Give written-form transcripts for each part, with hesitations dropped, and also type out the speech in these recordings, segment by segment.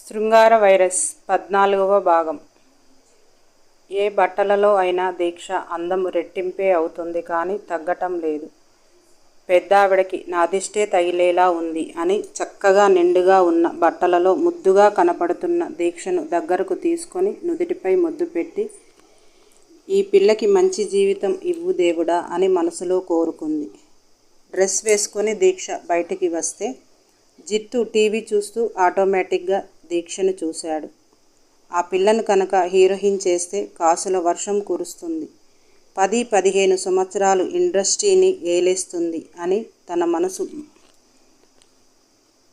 శృంగార వైరస్ 14వ భాగం. ఏ బట్టలలో అయినా దీక్ష అందం రెట్టింపే అవుతుంది కానీ తగ్గటం లేదు. పెద్దావిడకి నాదిష్టే తగిలేలా ఉంది అని చక్కగా నిండుగా ఉన్న బట్టలలో ముద్దుగా కనపడుతున్న దీక్షను దగ్గరకు తీసుకొని నుదిటిపై ముద్దు పెట్టి, ఈ పిల్లకి మంచి జీవితం ఇవ్వు దేవుడా అని మనసులో కోరుకుంది. డ్రెస్ వేసుకొని దీక్ష బయటికి వస్తే జిత్తు టీవీ చూస్తూ ఆటోమేటిక్గా దీక్షను చూశాడు. ఆ పిల్లను కనుక హీరోయిన్ చేస్తే కాసుల వర్షం కురుస్తుంది, 10-15 సంవత్సరాలు ఇండస్ట్రీని ఏలేస్తుంది అని తన మనసు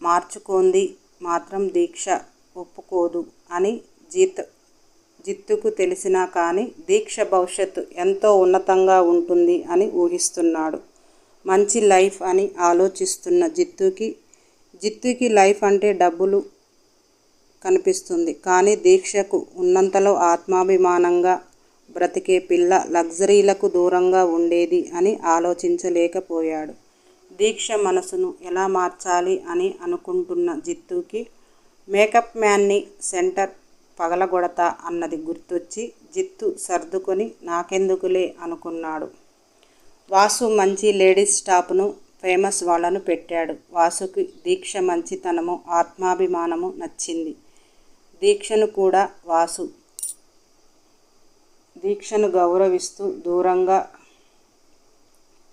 మార్చుకోంది. మాత్రం దీక్ష ఒప్పుకోదు అని జిత్తుకు తెలిసినా కానీ దీక్ష భవిష్యత్తు ఎంతో ఉన్నతంగా ఉంటుంది అని ఊహిస్తున్నాడు. మంచి లైఫ్ అని ఆలోచిస్తున్న జిత్తుకి లైఫ్ అంటే డబ్బులు కనిపిస్తుంది. కానీ దీక్షకు ఉన్నంతలో ఆత్మాభిమానంగా బ్రతికే పిల్ల లగ్జరీలకు దూరంగా ఉండేది అని ఆలోచించలేకపోయాడు. దీక్ష మనసును ఎలా మార్చాలి అని అనుకుంటున్న జిత్తుకి మేకప్ మ్యాన్ని సెంటర్ పగలగొడతా అన్నది గుర్తొచ్చి జిత్తు సర్దుకొని నాకెందుకులే అనుకున్నాడు. వాసు మంచి లేడీస్ స్టాఫ్ను, ఫేమస్ వాళ్ళను పెట్టాడు. వాసుకి దీక్ష మంచితనము, ఆత్మాభిమానము నచ్చింది. దీక్షను గౌరవిస్తూ దూరంగా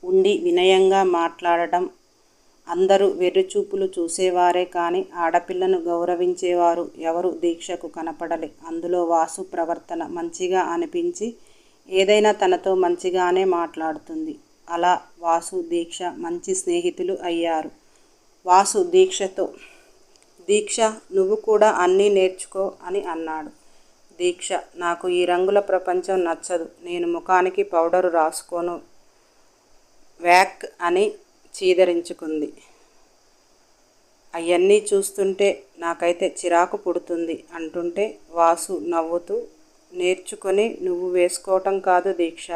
ఉండి వినయంగా మాట్లాడటం. అందరూ వెర్రిచూపులు చూసేవారే కానీ ఆడపిల్లను గౌరవించేవారు ఎవరు దీక్షకు కనపడలే. అందులో వాసు ప్రవర్తన మంచిగా అనిపించి ఏదైనా తనతో మంచిగానే మాట్లాడుతుంది. అలా వాసు దీక్ష మంచి స్నేహితులు అయ్యారు. వాసు దీక్షతో, దీక్ష నువ్వు కూడా అన్నీ నేర్చుకో అని అన్నాడు. దీక్ష, నాకు ఈ రంగుల ప్రపంచం నచ్చదు, నేను ముఖానికి పౌడరు రాసుకోను వ్యాక్ అని చీదరించుకుంది. అవన్నీ చూస్తుంటే నాకైతే చిరాకు పుడుతుంది అంటుంటే వాసు నవ్వుతూ, నేర్చుకొని నువ్వు వేసుకోవటం కాదు దీక్ష,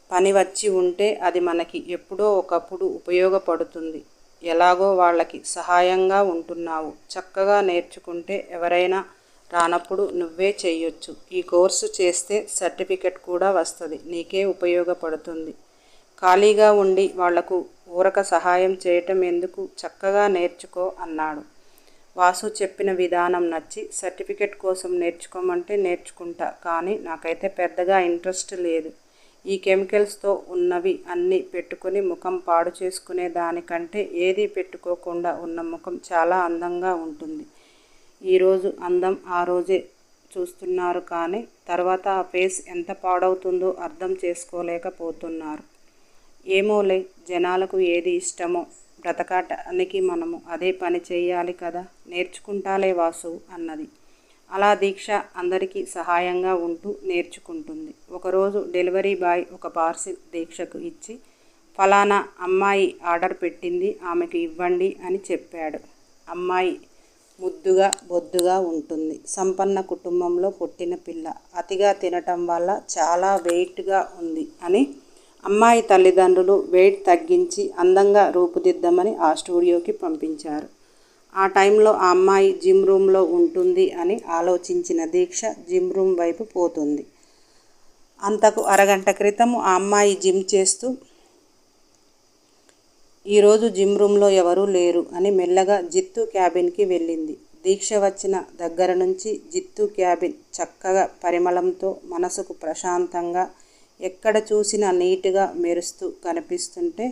పని వచ్చి ఉంటే అది మనకి ఎప్పుడో ఒకప్పుడు ఉపయోగపడుతుంది. ఎలాగో వాళ్ళకి సహాయంగా ఉంటున్నావు, చక్కగా నేర్చుకుంటే ఎవరైనా రానప్పుడు నువ్వే చెయ్యొచ్చు. ఈ కోర్సు చేస్తే సర్టిఫికెట్ కూడా వస్తుంది, నీకే ఉపయోగపడుతుంది. ఖాళీగా ఉండి వాళ్లకు ఊరక సహాయం చేయటం ఎందుకు, చక్కగా నేర్చుకో అన్నాడు. వాసు చెప్పిన విధానం నచ్చి, సర్టిఫికెట్ కోసం నేర్చుకోమంటే నేర్చుకుంటా, కానీ నాకైతే పెద్దగా ఇంట్రెస్ట్ లేదు. ఈ కెమికల్స్తో ఉన్నవి అన్నీ పెట్టుకుని ముఖం పాడు చేసుకునే దానికంటే ఏదీ పెట్టుకోకుండా ఉన్న ముఖం చాలా అందంగా ఉంటుంది. ఈరోజు అందం ఆ రోజే చూస్తున్నారు కానీ తర్వాత ఆ ఫేస్ ఎంత పాడవుతుందో అర్థం చేసుకోలేకపోతున్నారు. ఏమోలే, జనాలకు ఏది ఇష్టమో బ్రతకటానికి మనము అదే పని చెయ్యాలి కదా, నేర్చుకుంటాలే వాసు అన్నది. అలా దీక్ష అందరికీ సహాయంగా ఉంటూ నేర్చుకుంటుంది. ఒకరోజు డెలివరీ బాయ్ ఒక పార్సిల్ దీక్షకు ఇచ్చి, ఫలానా అమ్మాయి ఆర్డర్ పెట్టింది, ఆమెకు ఇవ్వండి అని చెప్పాడు. అమ్మాయి ముద్దుగా బొద్దుగా ఉంటుంది. సంపన్న కుటుంబంలో పుట్టిన పిల్ల. అతిగా తినటం వల్ల చాలా వెయిట్గా ఉంది అని అమ్మాయి తల్లిదండ్రులు వెయిట్ తగ్గించి అందంగా రూపుదిద్దమని ఆ స్టూడియోకి పంపించారు. ఆ టైంలో ఆ అమ్మాయి జిమ్ రూమ్లో ఉంటుంది అని ఆలోచించిన దీక్ష జిమ్ రూమ్ వైపు పోతుంది. అంతకు అరగంట క్రితం ఆ అమ్మాయి జిమ్ చేస్తూ, ఈరోజు జిమ్ రూమ్లో ఎవరూ లేరు అని మెల్లగా జిత్తు క్యాబిన్కి వెళ్ళింది. దీక్ష వచ్చిన దగ్గర నుంచి జిత్తు క్యాబిన్ చక్కగా పరిమళంతో, మనసుకు ప్రశాంతంగా, ఎక్కడ చూసినా నీట్గా మెరుస్తూ కనిపిస్తుంటే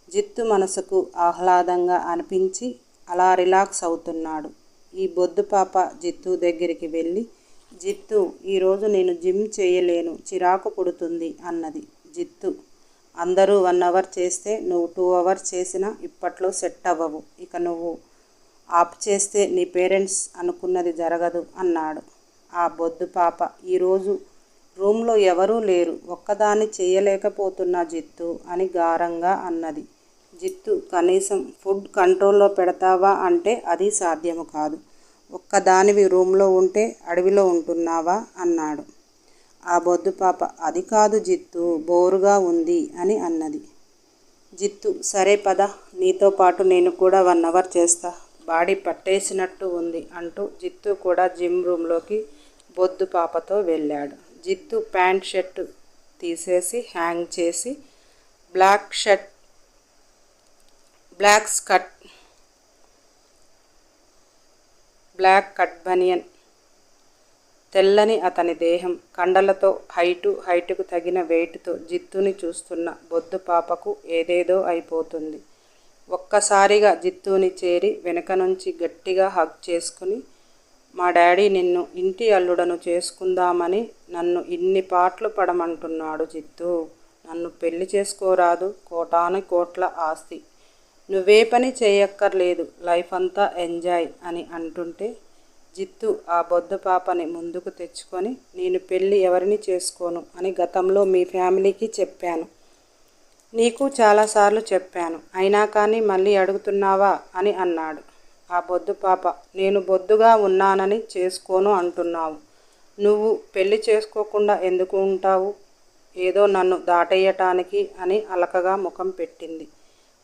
జిత్తు మనసుకు ఆహ్లాదంగా అనిపించి అలా రిలాక్స్ అవుతున్నాడు. ఈ బొద్దు పాప జిత్తు దగ్గరికి వెళ్ళి, జిత్తు, ఈరోజు నేను జిమ్ చేయలేను, చిరాకు పుడుతుంది అన్నది. జిత్తు, అందరూ 1 అవర్ చేస్తే నువ్వు 2 అవర్స్ చేసినా ఇప్పట్లో సెట్ అవ్వవు. ఇక నువ్వు ఆప్ చేస్తే నీ పేరెంట్స్ అనుకున్నది జరగదు అన్నాడు. ఆ బొద్దు పాప, ఈరోజు రూమ్లో ఎవరూ లేరు, ఒక్కదాన్ని చేయలేకపోతున్నా జిత్తు అని గారంగా అన్నది. జిత్తు, కనీసం ఫుడ్ కంట్రోల్లో పెడతావా అంటే అది సాధ్యము కాదు, ఒక్కదానివి రూమ్లో ఉంటే అడవిలో ఉంటున్నావా అన్నాడు. ఆ బొద్దు పాప, అది కాదు జిత్తు, బోరుగా ఉంది అని అన్నది. జిత్తు, సరే పద, నీతో పాటు నేను కూడా 1 అవర్ చేస్తా, బాడీ పట్టేసినట్టు ఉంది అంటూ జిత్తు కూడా జిమ్ రూమ్లోకి బొద్దు పాపతో వెళ్ళాడు. జిత్తు ప్యాంట్ షర్ట్ తీసేసి హ్యాంగ్ చేసి బ్లాక్ కట్ బనియన్, తెల్లని అతని దేహం, కండలతో హైటుకు తగిన వెయిట్తో జిత్తుని చూస్తున్న బొద్దు పాపకు ఏదేదో అయిపోతుంది. ఒక్కసారిగా జిత్తుని చేరి వెనక నుంచి గట్టిగా హగ్ చేసుకుని, మా డాడీ నిన్ను ఇంటి అల్లుడను చేసుకుందామని నన్ను ఇన్ని పాటలు పడమంటున్నాడు జిత్తు. నన్ను పెళ్లి చేసుకోరాదు? కోటాను కోట్ల ఆస్తి, నువ్వే పని చేయక్కర్లేదు, లైఫ్ అంతా ఎంజాయ్ అని అంటుంటే జిత్తు ఆ బొద్దు పాపని ముందుకు తెచ్చుకొని, నేను పెళ్ళి ఎవరిని చేసుకోను అని గతంలో మీ ఫ్యామిలీకి చెప్పాను. నీకు చాలాసార్లు చెప్పాను. అయినా కానీ మళ్ళీ అడుగుతున్నావా అని అన్నాడు. ఆ బొద్దు పాప, నేను బొద్దుగా ఉన్నానని చేసుకోను అంటున్నావు. నువ్వు పెళ్లి చేసుకోకుండా ఎందుకు ఉంటావు? ఏదో నన్ను దాటేయటానికి అని అలకగా ముఖం పెట్టింది.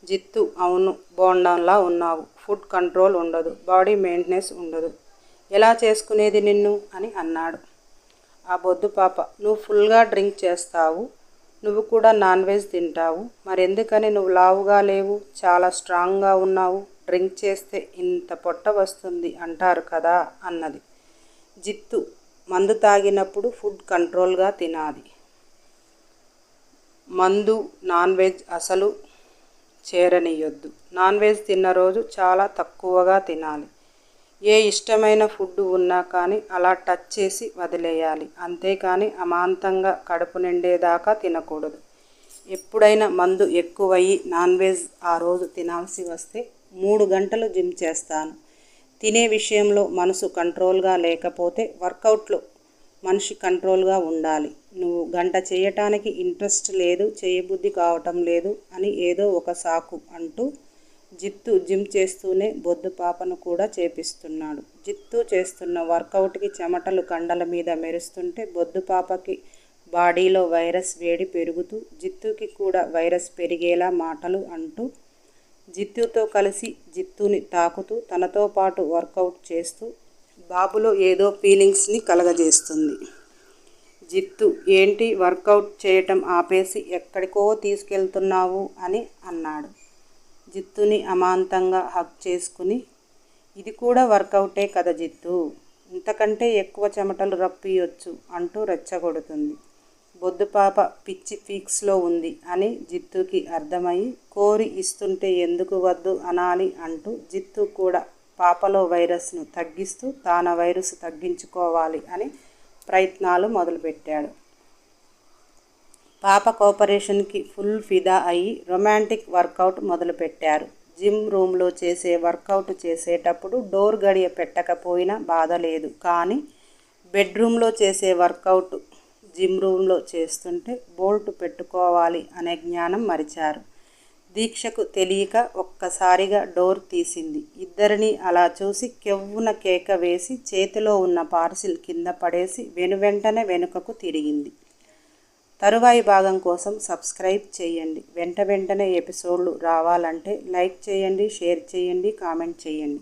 జిత్తు, అవును, బోండంలా ఉన్నావు. ఫుడ్ కంట్రోల్ ఉండదు, బాడీ మెయింటెనెన్స్ ఉండదు, ఎలా చేసుకునేది నిన్ను అని అన్నాడు. ఆ బొద్దు పాప, నువ్వు ఫుల్గా డ్రింక్ చేస్తావు, నువ్వు కూడా నాన్ వెజ్ తింటావు, మరెందుకని నువ్వు లావుగా లేవు, చాలా స్ట్రాంగ్గా ఉన్నావు, డ్రింక్ చేస్తే ఇంత పొట్ట వస్తుంది అంటారు కదా అన్నది. జిత్తు, మందు తాగినప్పుడు ఫుడ్ కంట్రోల్గా తినాలి. మందు, నాన్ వెజ్ అసలు చేరనియొద్దు. నాన్ వెజ్ తిన్న రోజు చాలా తక్కువగా తినాలి. ఏ ఇష్టమైన ఫుడ్ ఉన్నా కానీ అలా టచ్ చేసి వదిలేయాలి. అంతేకాని అమాంతంగా కడుపు నిండేదాకా తినకూడదు. ఎప్పుడైనా మందు ఎక్కువయ్యి నాన్ వెజ్ ఆ రోజు తినాల్సి వస్తే 3 గంటలు జిమ్ చేస్తాను. తినే విషయంలో మనసు కంట్రోల్గా లేకపోతే వర్కౌట్లో మనిషి కంట్రోల్గా ఉండాలి. నువ్వు గంట చేయటానికి ఇంట్రెస్ట్ లేదు, చేయబుద్ధి కావటం లేదు అని ఏదో ఒక సాకు అంటూ జిత్తు జిమ్ చేస్తూనే బొద్దు పాపను కూడా చేపిస్తున్నాడు. జిత్తు చేస్తున్న వర్కౌట్కి చెమటలు కండల మీద మెరుస్తుంటే బొద్దు పాపకి బాడీలో వైరస్ వేడి పెరుగుతూ జిత్తుకి కూడా వైరస్ పెరిగేలా మాటలు అంటూ జిత్తుతో కలిసి జిత్తుని తాకుతూ తనతో పాటు వర్కౌట్ చేస్తూ బాబులో ఏదో ఫీలింగ్స్ని కలగజేస్తుంది. జిత్తు, ఏంటి వర్కౌట్ చేయటం ఆపేసి ఎక్కడికో తీసుకెళ్తున్నావు అని అన్నాడు. జిత్తుని అమాంతంగా హగ్ చేసుకుని, ఇది కూడా వర్కౌటే కదా జిత్తు, ఇంతకంటే ఎక్కువ చెమటలు రప్పియొచ్చు అంటూ రెచ్చగొడుతుంది. బొద్దుపాప పిచ్చి ఫీక్స్లో ఉంది అని జిత్తుకి అర్థమయ్యి, కోరి ఇస్తుంటే ఎందుకు వద్దు అనాలి అంటూ జిత్తు కూడా పాపలో వైరస్ను తగ్గిస్తూ తాన వైరస్ తగ్గించుకోవాలి అని ప్రయత్నాలు మొదలుపెట్టాడు. పాప కోఆపరేషన్కి ఫుల్ ఫిదా అయ్యి రొమాంటిక్ వర్కౌట్ మొదలుపెట్టారు. జిమ్ రూమ్లో చేసే వర్కౌట్ చేసేటప్పుడు డోర్ గడియ పెట్టకపోయినా బాధ లేదు. కానీ బెడ్రూమ్లో చేసే వర్కౌట్ జిమ్ రూమ్లో చేస్తుంటే బోల్ట్ పెట్టుకోవాలి అనే జ్ఞానం మరిచారు. దీక్షకు తెలియక ఒక్కసారిగా డోర్ తీసింది. ఇద్దరిని అలా చూసి కెవ్వున కేక వేసి చేతిలో ఉన్న పార్సిల్ కింద పడేసి వెనువెంటనే వెనుకకు తిరిగింది. తరువాయి భాగం కోసం సబ్స్క్రైబ్ చేయండి. వెంటనే ఎపిసోడ్లు రావాలంటే లైక్ చేయండి, షేర్ చేయండి, కామెంట్ చేయండి.